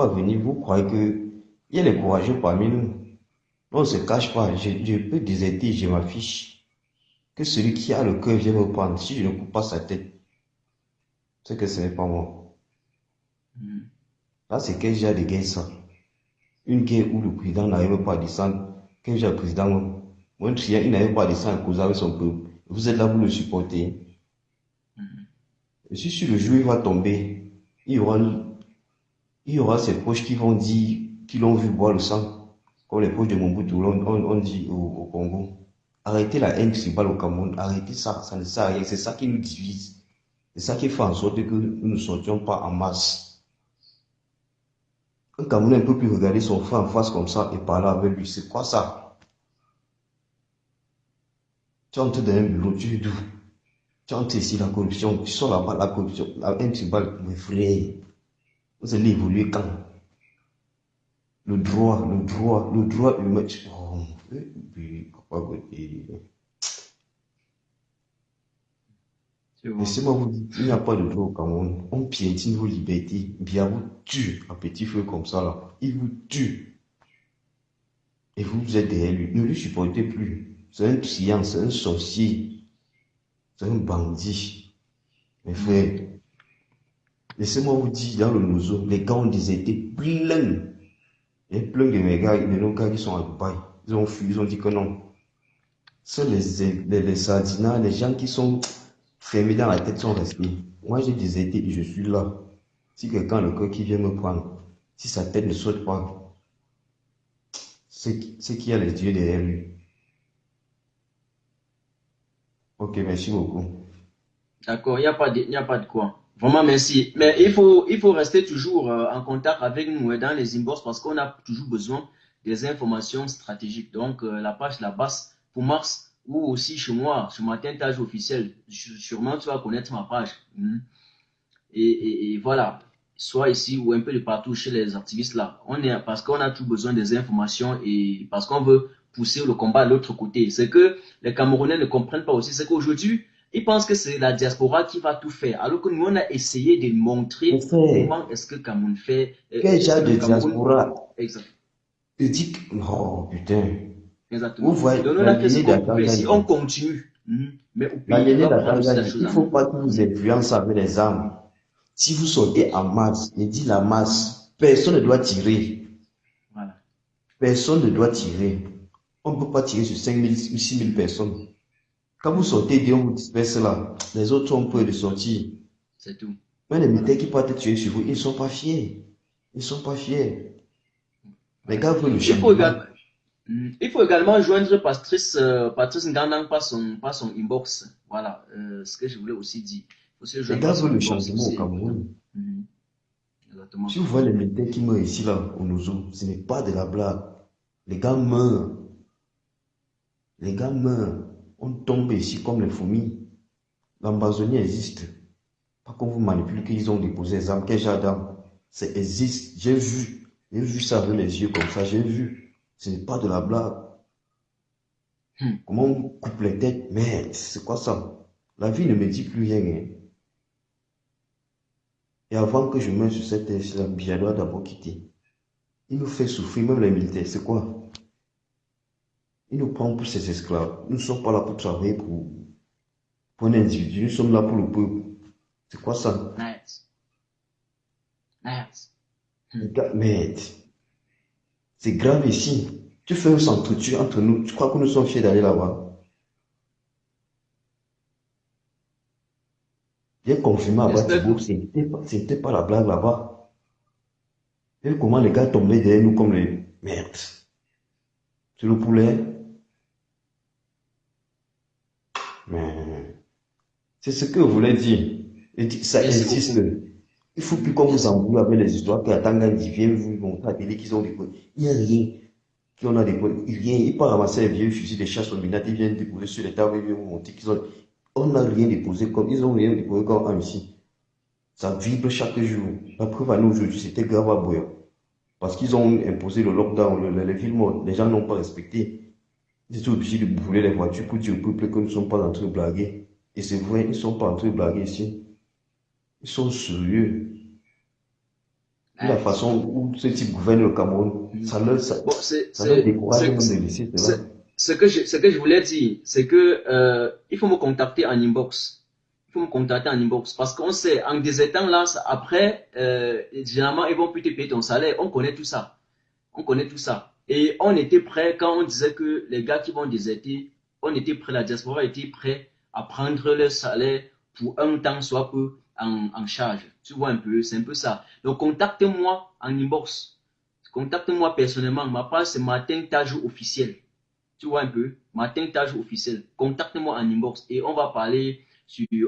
pas venir. Vous croyez que il y a les courageux parmi nous. On ne se cache pas. Je peux déserter, je m'affiche. Que celui qui a le cœur vienne me prendre. Si je ne coupe pas sa tête, c'est que ce n'est pas moi. Là, c'est quel genre de guerre ça? Une guerre où le président n'arrive pas à descendre. Quel genre de président? Moi, il n'arrive pas à descendre à cause avec son peuple. Vous êtes là pour le supporter. Je suis sûr le jour où il va tomber, il y aura ses proches qui vont dire qu'ils l'ont vu boire le sang, comme les proches de Mobutu, on dit au Congo. Arrêtez la haine tribale au Cameroun, arrêtez ça, ça ne sert à rien, c'est ça qui nous divise. C'est ça qui fait en sorte que nous ne sortions pas en masse. Un Camerounais ne peut plus regarder son frère en face comme ça et parler avec lui, c'est quoi ça? Tu es en train d'un bureau, tu es d'où? Tu entres ici, la corruption, tu sors là-bas, la corruption, la haine tribale, mes frères. Vous allez évoluer quand? Le droit humain. Oh, laissez-moi vous dire, il n'y a pas de droit au Cameroun. On piétine vos libertés. Bien vous tue à petit feu comme ça là. Il vous tue. Et vous êtes derrière lui. Ne lui supportez plus. C'est un triant, c'est un sorcier. C'est un bandit. Mes frères, laissez-moi vous dire, dans le Nozo, les gars ont déserté plein. Il y a plein de mes gars, de nos gars qui sont à Dubaï. Ils ont fui, ils ont dit que non. Seuls les sardinats, les gens qui sont fermés dans la tête sont restés. Moi, j'ai déserté et je suis là. Si quelqu'un a le cœur qui vient me prendre, si sa tête ne saute pas, c'est qu'il y a les dieux derrière lui. Ok, merci beaucoup. D'accord, il n'y a pas de quoi. Vraiment, merci. Mais il faut rester toujours en contact avec nous dans les inbox parce qu'on a toujours besoin des informations stratégiques. Donc, la page la basse pour Mars ou aussi chez moi, sur ma page officielle. Sûrement, tu vas connaître ma page. Et voilà, soit ici ou un peu de partout chez les activistes là. Parce qu'on a toujours besoin des informations et parce qu'on veut pousser le combat à l'autre côté. C'est que les Camerounais ne comprennent pas aussi. C'est qu'aujourd'hui, ils pensent que c'est la diaspora qui va tout faire. Alors que nous, on a essayé de montrer comment est-ce que le Cameroun fait. Quel genre de diaspora? Exact. Je dis que... Oh, putain. Exactement. Vous voyez, Donc, on la a fait ce lignée qu'on pouvait. Si on d'Atanzanie. continue, mais au La pays, on lignée va prendre aussi la d'Atanzanie, chose il ne en faut main. pas que vous influencez avec les armes. Si vous sortez en masse, et dit la masse, personne ne doit tirer. Voilà. Personne ne doit tirer. On ne peut pas tirer sur 5000 ou 6000 personnes. Quand vous sortez et on vous disperse là, les autres ont peur de sortir. C'est tout. Mais les militaires qui partent tuer sur vous, ils ne sont pas fiers. Ils ne sont pas fiers. Les gars veulent le changement. Il faut également joindre Patrice Ngandang par son inbox. Voilà ce que je voulais aussi dire. Il faut se Les joindre gars par son veulent le inbox changement au aussi. Cameroun. Exactement. Si vous voyez les militaires qui meurent ici, là, au Nozo, ce n'est pas de la blague. Les gars meurent. Les gars meurent. On tombe ici comme les fourmis. L'Ambazonie existe. Pas qu'on vous manipule qu'ils ont déposé les armes. Quel genre d'armes? Ça existe. J'ai vu. J'ai vu ça avec les yeux comme ça. J'ai vu. Ce n'est pas de la blague. Comment on coupe les têtes? Merde, c'est quoi ça? La vie ne me dit plus rien. Hein. Et avant que je meure sur cette terre, je dois d'abord quitter. Il nous fait souffrir, même les militaires. C'est quoi? Il nous prend pour ses esclaves. Nous ne sommes pas là pour travailler pour un individu. Nous sommes là pour le peuple. C'est quoi ça? Nice. Merde. C'est grave ici. Tu fais un s'entretue entre nous. Tu crois que nous sommes fiers d'aller là-bas? J'ai confirmé à Batibo que c'était pas la blague là-bas. Et comment les gars tombaient derrière nous comme les... Merde. C'est le poulet. Mais... C'est ce que je voulais dire. Et ça existe. Il ne faut plus qu'on vous embrouille avec les histoires que Tangandi vient vous montrer à la télé qu'ils ont des points. Il n'y a rien. Qu'on a des points. Rien. Il part ramasser les vieux fusils de chasse au minati, ils viennent déposer sur les tables, ils viennent vous montrer qu'ils ont... On n'a rien déposé comme... Ils ont rien déposé comme un ici. Ça vibre chaque jour. La preuve à nous aujourd'hui, c'était grave à boire. Parce qu'ils ont imposé le lockdown, les villes mortes. Les gens n'ont pas respecté. Ils étaient obligés de brûler les voitures pour dire au peuple que nous ne sommes pas en train de blaguer. Et c'est vrai, ils ne sont pas en train de blaguer ici. Ils sont sérieux. Vu la façon où ce type gouverne le Cameroun, Bon, ça leur décourage même de laisser cela. ce que je voulais dire, c'est que il faut me contacter en inbox. Il faut me contacter en inbox parce qu'on sait, en désertant là, après, généralement, ils vont plus te payer ton salaire. On connaît tout ça. On connaît tout ça. Et on était prêt, quand on disait que les gars qui vont déserter, on était prêt, la diaspora était prêt à prendre leur salaire pour un temps soit peu en charge. Tu vois un peu, c'est un peu ça. Donc contacte-moi en inbox. Contacte-moi personnellement. Ma page, c'est Martin Tajou officiel. Tu vois un peu, Martin Tajou officiel. Contacte-moi en inbox et on va parler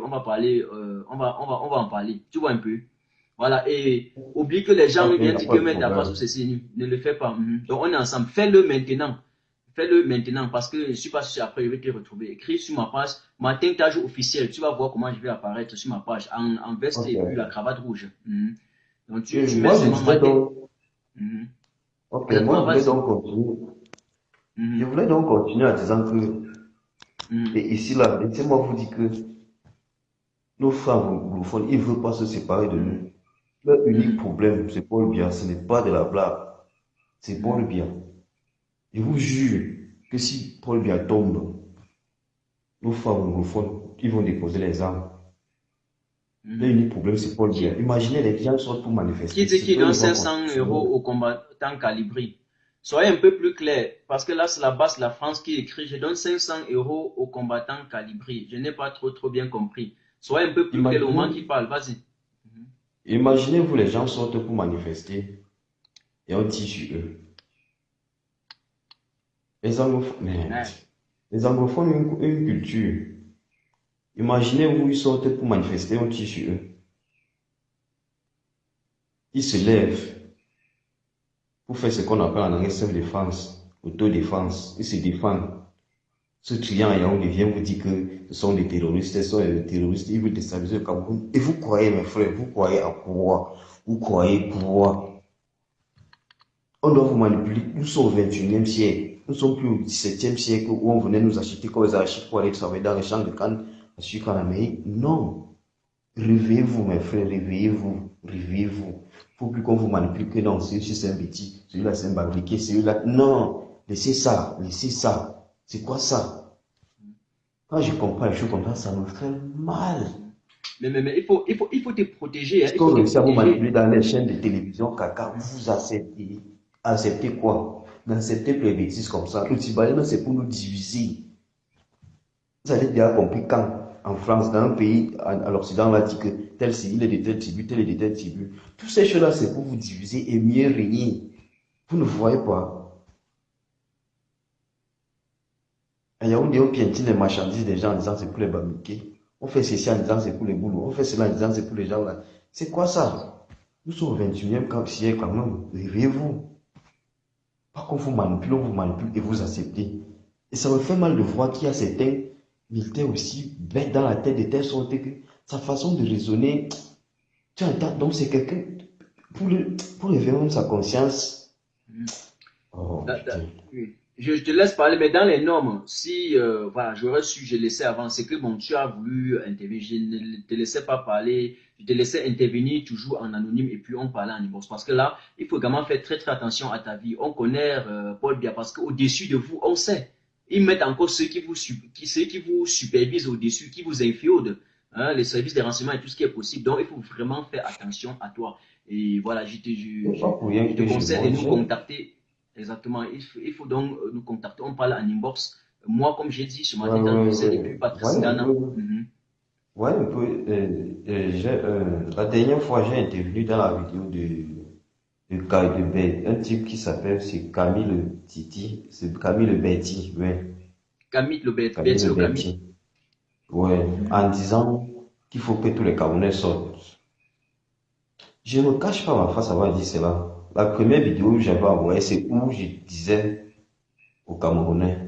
on va en parler. Tu vois un peu. Voilà, et oublie que les gens Ok, il n'y viennent a dire pas que de mettre ta face ou problème. ceci, ne le fais pas. Donc on est ensemble. Fais-le maintenant. Fais-le maintenant parce que je ne suis pas sûr après je vais te retrouver. Écris sur ma page Martin Tajou officiel. Tu vas voir comment je vais apparaître sur ma page en veste et puis la Ok. cravate rouge. Donc Et tu mets moi, je seulement disais Martin. donc, ok, moi, Exactement, je voulais vas-y. donc continuer. Je Mhm. voulais donc continuer en disant que, Mhm. et ici, là, laissez-moi vous dire que nos frères anglophones, ils ne veulent pas se séparer de Mhm. nous. Leur unique Mhm. problème, c'est pour le bien. Ce n'est pas de la blague. C'est pour le Mhm. bien. Je vous jure que si Paul Biya tombe, nos frères anglophones, ils vont déposer les armes. Le Mhm. unique problème, c'est Paul Biya. Qui, Imaginez les gens sortent pour qui manifester. dit C'est qu'il eux, donne ils vont 500 continuer. euros aux combattants calibrés? Soyez un peu plus clair, parce que là, c'est la base de la France qui écrit, je donne 500 euros aux combattants calibrés. Je n'ai pas trop bien compris. Soyez un peu plus clair au moment Imaginez, qu'il parle, vas-y. Mhm. imaginez-vous, les gens sortent pour manifester et on tire sur eux. Les anglophones, merde. Ouais. Les anglophones ont une culture. Imaginez-vous, ils sortent pour manifester, on tire sur eux. Ils se lèvent pour faire ce qu'on appelle en anglais self-défense, autodéfense. Ils se défendent. Ce client à Yaoundé vient vous dire que ce sont des terroristes, ce sont des terroristes, ils veulent déstabiliser le Cameroun. Et vous croyez, mes frères, vous croyez à quoi? Vous croyez quoi? On doit vous manipuler. Nous sommes au 21e siècle. Nous ne sommes plus au 17e siècle où on venait nous acheter comme les archives pour aller travailler dans les champs de canne à sucre en Amérique. Non. Réveillez-vous, mes frères, réveillez-vous. Réveillez-vous. Il ne faut plus qu'on vous manipule que non, celui-ci c'est un petit, celui-là c'est un babriqué, celui-là. Non. Laissez ça, laissez ça. C'est quoi ça? Quand je comprends les choses comme ça me fait mal. Mais il faut te protéger, hein, Est-ce il faut qu'on te réussit à vous protéger. manipuler dans les chaînes de télévision, caca, vous acceptez. Acceptez quoi? N'acceptez plus les bêtises comme ça. Le Tibalien, c'est pour nous diviser. Vous avez déjà compris quand, en France, dans un pays, à l'Occident, on va dire que tel civil est de tel tribu, tel est de tel tribu. Toutes ces choses-là, c'est pour vous diviser et mieux régner. Vous ne voyez pas. À Yaoundé, on piétine les marchandises des gens en disant c'est pour les bamiqués. On fait ceci en disant c'est pour les boulots. On fait cela en disant c'est pour les gens là. C'est quoi ça? Nous sommes au 21e siècle quand même. Réveillez-vous. Pas qu'on vous manipule, on vous manipule et vous acceptez. Et ça me fait mal de voir qu'il y a certains militaires aussi bêtes dans la tête de telle sorte que sa façon de raisonner, tu entends, donc c'est quelqu'un, pour réveiller même sa conscience. Oh putain. Oui. Je te laisse parler, mais dans les normes, si voilà, j'aurais su, je laissais avant, c'est que bon, tu as voulu intervenir, je ne te laissais pas parler, je te laissais intervenir toujours en anonyme et puis on parlait en inbox. Parce que là, il faut également faire très attention à ta vie. On connaît Paul Biya parce qu'au-dessus de vous, on sait. Ils mettent encore ceux qui vous supervisent au-dessus, qui vous inféodent, hein, les services de renseignement et tout ce qui est possible. Donc, il faut vraiment faire attention à toi. Et voilà, C'est pas pour rien je te que chez conseille moi, de nous contacter. Exactement. Il faut donc nous contacter. On parle en inbox. Moi, comme j'ai dit, ce ouais, matin, tu as ouais, et ouais. puis Patrice Dana. Ouais, un peu, la dernière fois, j'ai intervenu dans la vidéo un type qui s'appelle, c'est Camille le Titi, c'est Camille le Betty, ouais, Camille Camille Betty le le Camille. Betty. Ouais, en disant qu'il faut que tous les Camerounais sortent. Je ne cache pas ma face avant de dire cela. La première vidéo que j'avais envoyée, c'est où je disais aux Camerounais,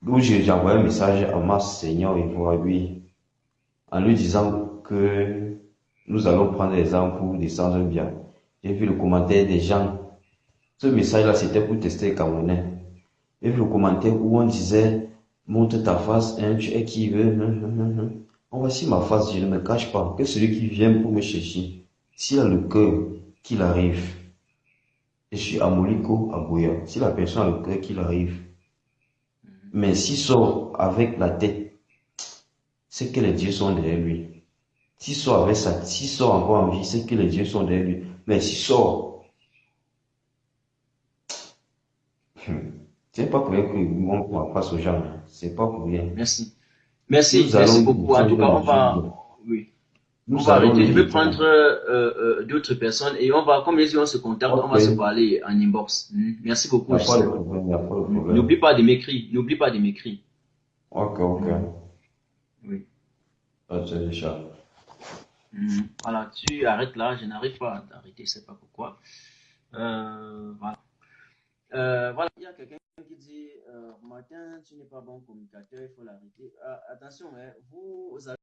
où j'envoyais un message à ma Seigneur Ivoire-Lui, en lui disant que nous allons prendre les armes pour descendre bien. J'ai vu le commentaire des gens. Ce message-là, c'était pour tester les Camerounais. J'ai vu le commentaire où on disait, montre ta face, hein, tu es qui veut. Voici ma face, je ne me cache pas. Que celui qui vient pour me chercher. S'il a le cœur qu'il arrive, je suis à Moliko, à Boya, si la personne a le cœur qu'il arrive, mais s'il sort avec la tête, c'est que les dieux sont derrière lui. S'il sort avec ça, s'il sort encore en vie, c'est que les dieux sont derrière lui. Mais s'il sort, c'est pas pour rien que on passe au genre. C'est pas pour rien. Merci. Merci, Nous merci allons beaucoup. En tout changer cas, les choses. oui, on Nous va allons arrêter. Je les vais prendre éteindre. d'autres personnes et on va, comme les on se contacte, on Ok, va se il parler en inbox. Merci n'y beaucoup, a pas de Justin. problème, il n'y a pas de N'oublie problème. pas de m'écrire. N'oublie pas de m'écrire. Ok, ok. Oui. Ok, Richard. Voilà, tu arrêtes là. Je n'arrive pas à arrêter, je sais pas pourquoi. Voilà. Voilà, il y a quelqu'un qui dit Martin, tu n'es pas bon communicateur, il faut l'arrêter. Attention, hein, vous avez